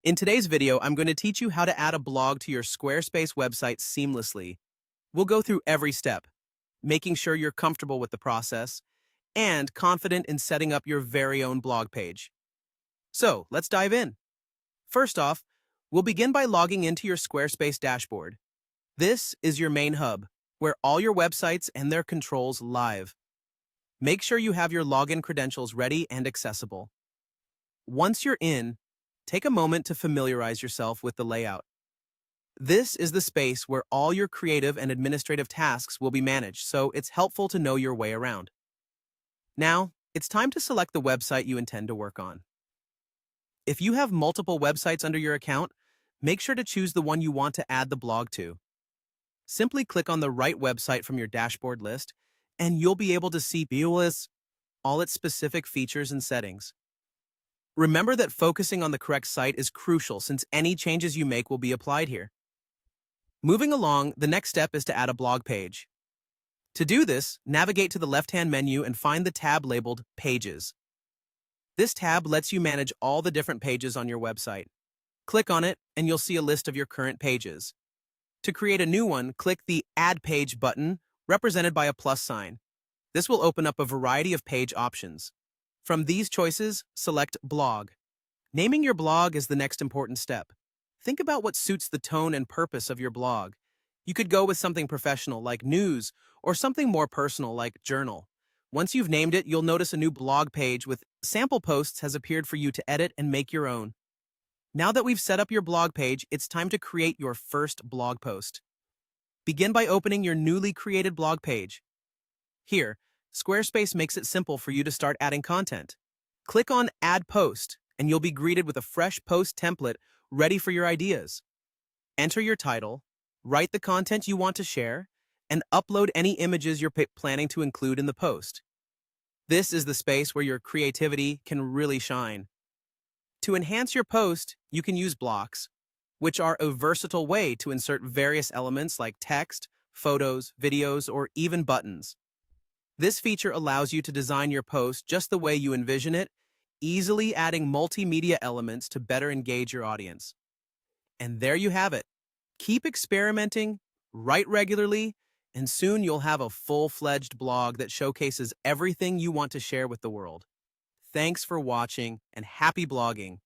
In today's video, I'm going to teach you how to add a blog to your Squarespace website seamlessly. We'll go through every step, making sure you're comfortable with the process and confident in setting up your very own blog page. So, let's dive in. First off, we'll begin by logging into your Squarespace dashboard. This is your main hub, where all your websites and their controls live. Make sure you have your login credentials ready and accessible. Once you're in, take a moment to familiarize yourself with the layout. This is the space where all your creative and administrative tasks will be managed, so it's helpful to know your way around. Now, it's time to select the website you intend to work on. If you have multiple websites under your account, make sure to choose the one you want to add the blog to. Simply click on the right website from your dashboard list, and you'll be able to see all its specific features and settings. Remember that focusing on the correct site is crucial since any changes you make will be applied here. Moving along, the next step is to add a blog page. To do this, navigate to the left-hand menu and find the tab labeled Pages. This tab lets you manage all the different pages on your website. Click on it, and you'll see a list of your current pages. To create a new one, click the Add Page button, represented by a plus sign. This will open up a variety of page options. From these choices, select Blog. Naming your blog is the next important step. Think about what suits the tone and purpose of your blog. You could go with something professional like news or something more personal like journal. Once you've named it, you'll notice a new blog page with sample posts has appeared for you to edit and make your own. Now that we've set up your blog page, it's time to create your first blog post. Begin by opening your newly created blog page. Here, Squarespace makes it simple for you to start adding content. Click on Add Post, and you'll be greeted with a fresh post template ready for your ideas. Enter your title, write the content you want to share, and upload any images you're planning to include in the post. This is the space where your creativity can really shine. To enhance your post, you can use blocks, which are a versatile way to insert various elements like text, photos, videos, or even buttons. This feature allows you to design your post just the way you envision it, easily adding multimedia elements to better engage your audience. And there you have it. Keep experimenting, write regularly, and soon you'll have a full-fledged blog that showcases everything you want to share with the world. Thanks for watching, and happy blogging.